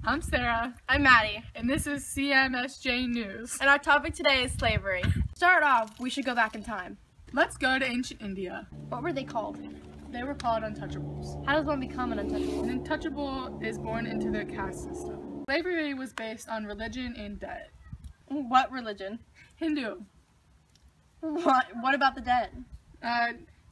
I'm Sarah. I'm Maddie. And this is CMSJ News. And our topic today is slavery. To start off, we should go back in time. Let's go to ancient India. What were they called? They were called untouchables. How does one become an untouchable? An untouchable is born into their caste system. Slavery was based on religion and debt. What religion? Hindu. What about the debt?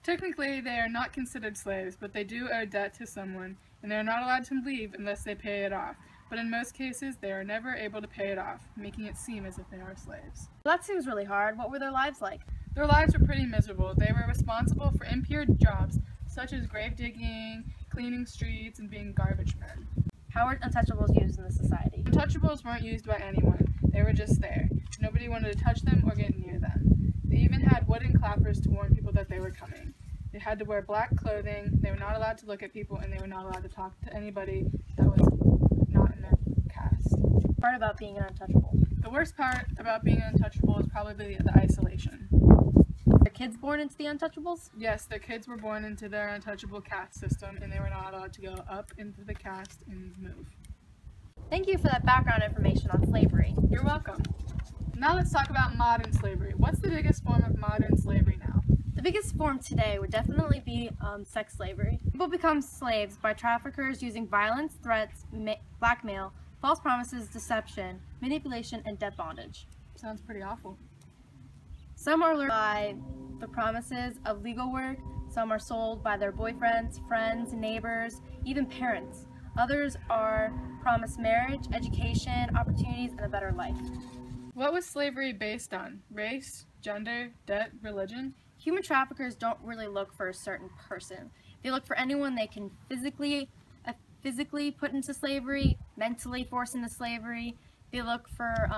Technically, they are not considered slaves, but they do owe debt to someone, and they are not allowed to leave unless they pay it off. But in most cases, they are never able to pay it off, making it seem as if they are slaves. That seems really hard. What were their lives like? Their lives were pretty miserable. They were responsible for impure jobs, such as grave digging, cleaning streets, and being garbage men. How were untouchables used in the society? Untouchables weren't used by anyone. They were just there. Nobody wanted to touch them or get near them. They even had wooden clappers to warn people that they were coming. They had to wear black clothing, they were not allowed to look at people, and they were not allowed to talk to anybody that was not in their caste. Part about being an untouchable. The worst part about being an untouchable is probably the isolation. Were kids born into the untouchables? Yes, their kids were born into their untouchable caste system, and they were not allowed to go up into the caste and move. Thank you for that background information on slavery. You're welcome. Now let's talk about modern slavery. What's the biggest form of modern slavery now? The biggest form today would definitely be sex slavery. People become slaves by traffickers using violence, threats, blackmail, false promises, deception, manipulation, and debt bondage. Sounds pretty awful. Some are lured by the promises of legal work, some are sold by their boyfriends, friends, neighbors, even parents. Others are promised marriage, education, opportunities, and a better life. What was slavery based on? Race, gender, debt, religion? Human traffickers don't really look for a certain person. They look for anyone they can physically put into slavery, mentally force into slavery. They look for,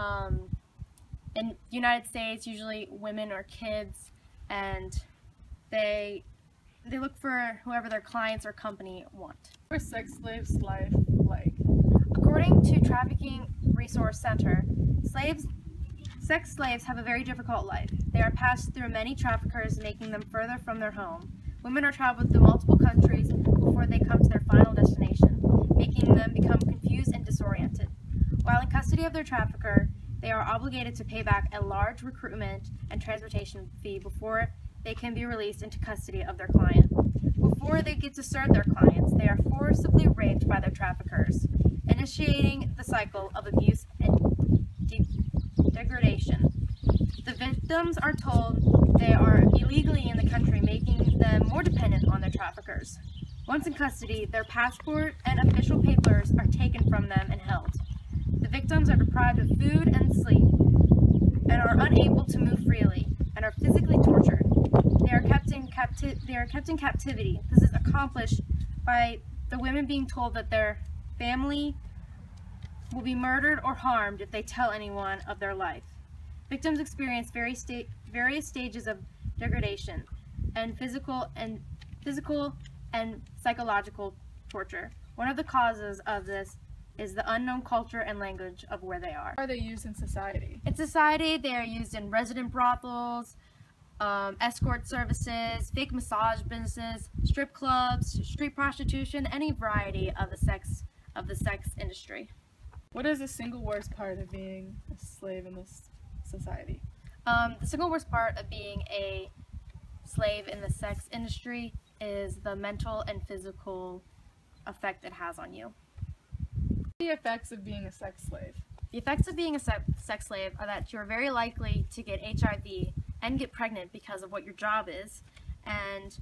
in the United States, usually women or kids, and they look for whoever their clients or company want. What was sex slaves' life like? According to Trafficking Resource Center, sex slaves have a very difficult life. They are passed through many traffickers, making them further from their home. Women are traveled through multiple countries before they come to their final destination, making them become confused and disoriented. While in custody of their trafficker, they are obligated to pay back a large recruitment and transportation fee before they can be released into custody of their client. Before they get to serve their clients, they are forcibly raped by their traffickers, initiating the cycle of abuse and degradation. The victims are told they are illegally in the country, making them more dependent on their traffickers. Once in custody, their passport and official papers are taken from them and held. The victims are deprived of food and sleep and are unable to move freely and are physically tortured. They are kept in captivity. This is accomplished by the women being told that their family will be murdered or harmed if they tell anyone of their life. Victims experience various stages of degradation and physical and psychological torture. One of the causes of this is the unknown culture and language of where they are. How are they used in society? In society, they are used in resident brothels, escort services, fake massage businesses, strip clubs, street prostitution, any variety of the sex industry. What is the single worst part of being a slave in this society? The single worst part of being a slave in the sex industry is the mental and physical effect it has on you. The effects of being a sex slave. The effects of being a sex slave are that you're very likely to get HIV and get pregnant because of what your job is, and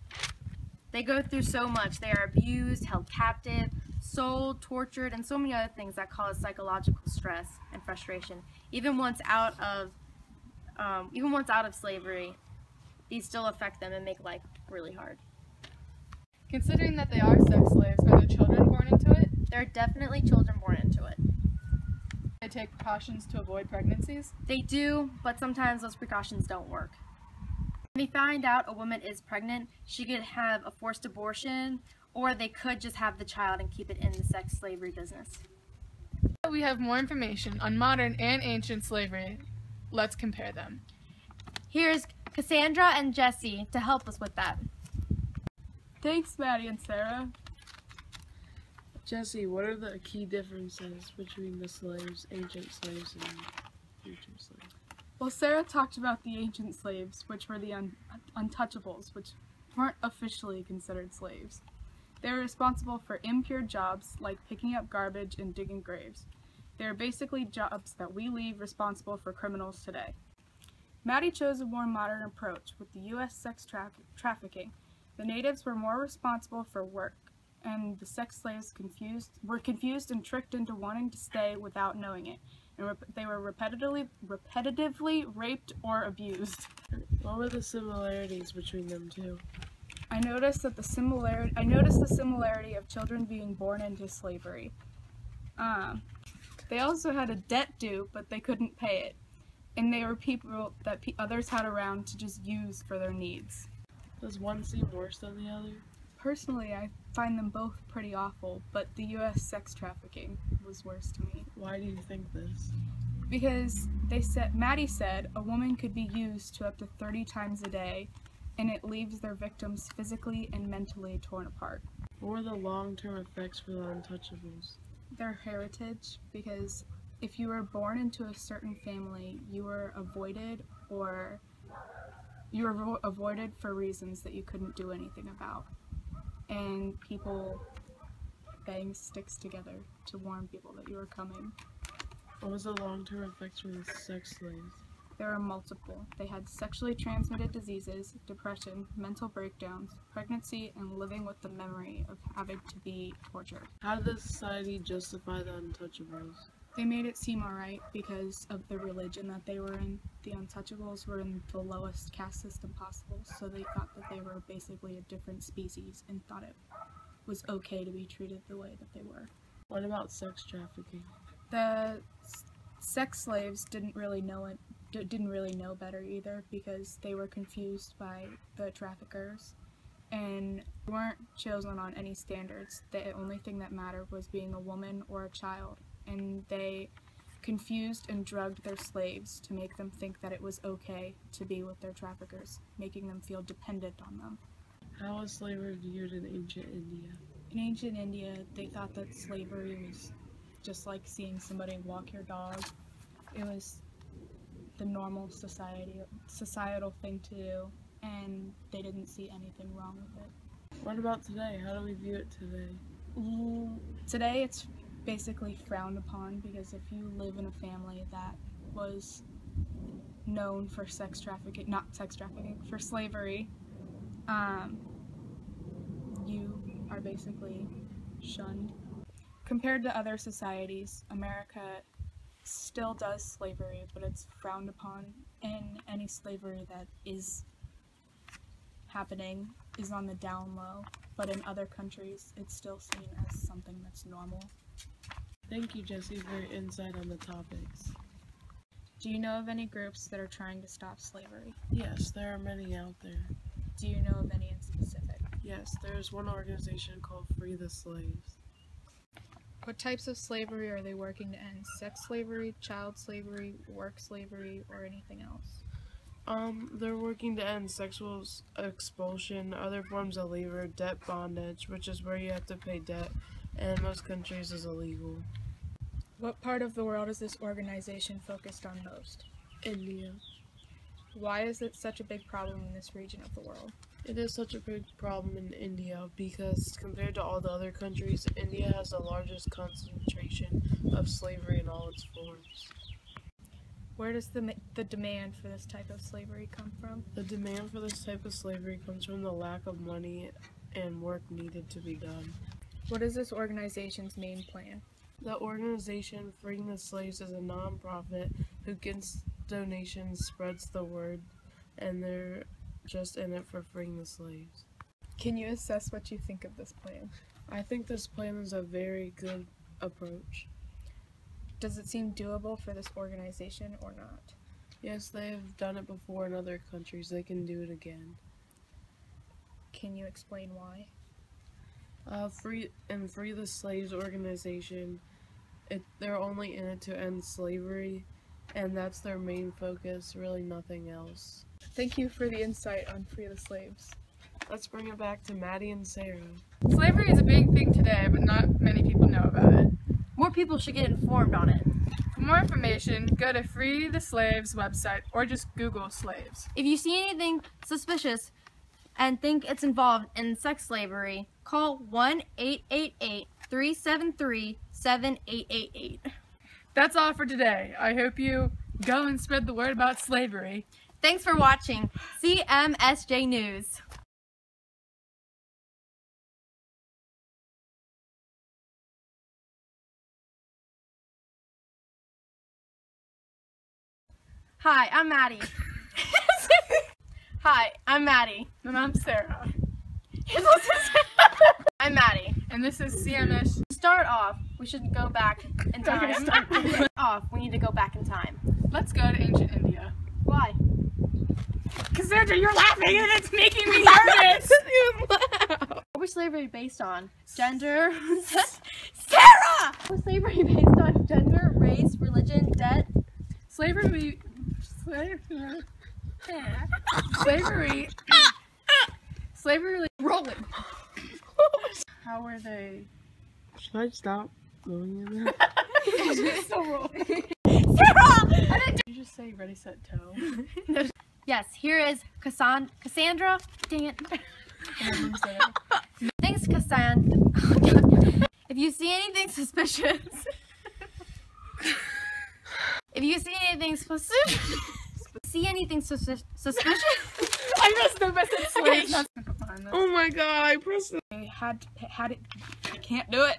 they go through so much. They are abused, held captive, sold, tortured, and so many other things that cause psychological stress and frustration. Even once out of slavery, these still affect them and make life really hard. Considering that they are sex slaves, are there children born into it? There are definitely children born into it. They take precautions to avoid pregnancies? They do, but sometimes those precautions don't work. When they find out a woman is pregnant, she could have a forced abortion, or they could just have the child and keep it in the sex slavery business. We have more information on modern and ancient slavery. Let's compare them. Here's Cassandra and Jesse to help us with that. Thanks, Maddie and Sarah. Jesse, what are the key differences between the slaves, ancient slaves, and future slaves? Well, Sarah talked about the ancient slaves, which were the untouchables, which weren't officially considered slaves. They were responsible for impure jobs like picking up garbage and digging graves. They are basically jobs that we leave responsible for criminals today. Maddie chose a more modern approach with the U.S. sex trafficking. The natives were more responsible for work, and the sex slaves were confused and tricked into wanting to stay without knowing it, and they were repetitively raped or abused. What were the similarities between them two? I noticed the similarity of children being born into slavery. They also had a debt due, but they couldn't pay it. And they were people that others had around to just use for their needs. Does one seem worse than the other? Personally, I find them both pretty awful, but the U.S. sex trafficking was worse to me. Why do you think this? Because Maddie said a woman could be used to up to 30 times a day, and it leaves their victims physically and mentally torn apart. What were the long-term effects for the untouchables? Their heritage, because if you were born into a certain family, you were avoided for reasons that you couldn't do anything about. And people banged sticks together to warn people that you were coming. What was the long-term effects for the sex slaves? There were multiple. They had sexually transmitted diseases, depression, mental breakdowns, pregnancy, and living with the memory of having to be tortured. How did the society justify the untouchables? They made it seem alright because of the religion that they were in. The untouchables were in the lowest caste system possible, so they thought that they were basically a different species and thought it was okay to be treated the way that they were. What about sex trafficking? The sex slaves didn't really know better either, because they were confused by the traffickers and weren't chosen on any standards. The only thing that mattered was being a woman or a child, and they confused and drugged their slaves to make them think that it was okay to be with their traffickers, making them feel dependent on them. How was slavery viewed in ancient India? In ancient India, they thought that slavery was just like seeing somebody walk your dog. It was the normal societal thing to do, and they didn't see anything wrong with it. What about today? How do we view it today? Today it's basically frowned upon, because if you live in a family that was known for for slavery, you are basically shunned. Compared to other societies, America still does slavery, but it's frowned upon, and any slavery that is happening is on the down low, but in other countries it's still seen as something that's normal. Thank you, Jesse, for your insight on the topics. Do you know of any groups that are trying to stop slavery? Yes, there are many out there. Do you know of any in specific? Yes, there's one organization called Free the Slaves. What types of slavery are they working to end? Sex slavery, child slavery, work slavery, or anything else? They're working to end sexual expulsion, other forms of labor, debt bondage, which is where you have to pay debt, and in most countries is illegal. What part of the world is this organization focused on most? India. Why is it such a big problem in this region of the world? It is such a big problem in India because compared to all the other countries, India has the largest concentration of slavery in all its forms. Where does the demand for this type of slavery come from? The demand for this type of slavery comes from the lack of money and work needed to be done. What is this organization's main plan? The organization Freeing the Slaves is a non-profit who gets donations, spreads the word, and they're just in it for freeing the slaves. Can you assess what you think of this plan? I think this plan is a very good approach. Does it seem doable for this organization or not? Yes, they have done it before in other countries. They can do it again. Can you explain why? Free the Slaves organization, they're only in it to end slavery, and that's their main focus, really nothing else. Thank you for the insight on Free the Slaves. Let's bring it back to Maddie and Sarah. Slavery is a big thing today, but not many people people should get informed on it. For more information, go to Free the Slaves website or just Google slaves. If you see anything suspicious and think it's involved in sex slavery, call 1-888-373-7888. That's all for today. I hope you go and spread the word about slavery. Thanks for watching CMSJ News. Hi, I'm Maddie. Hi, I'm Maddie. And I'm Sarah. I'm Maddie. And this is CMS. To start off, we should go back in time. We need to go back in time. Let's go to ancient India. Why? Cassandra, you're laughing and it's making me nervous! What was slavery based on? Gender? Sarah! What was slavery based on? Gender, race, religion, debt? Slavery. Rolling. How were they? Should I stop going in there? Still rolling. Sarah! Did you just say ready, set, toe? Yes, here is Cassandra. Dang it. Thanks, Cassandra. If you see anything suspicious. If you see anything suspicious. I missed the best of slaves. Oh my god, I pressed it. I had it. I can't do it.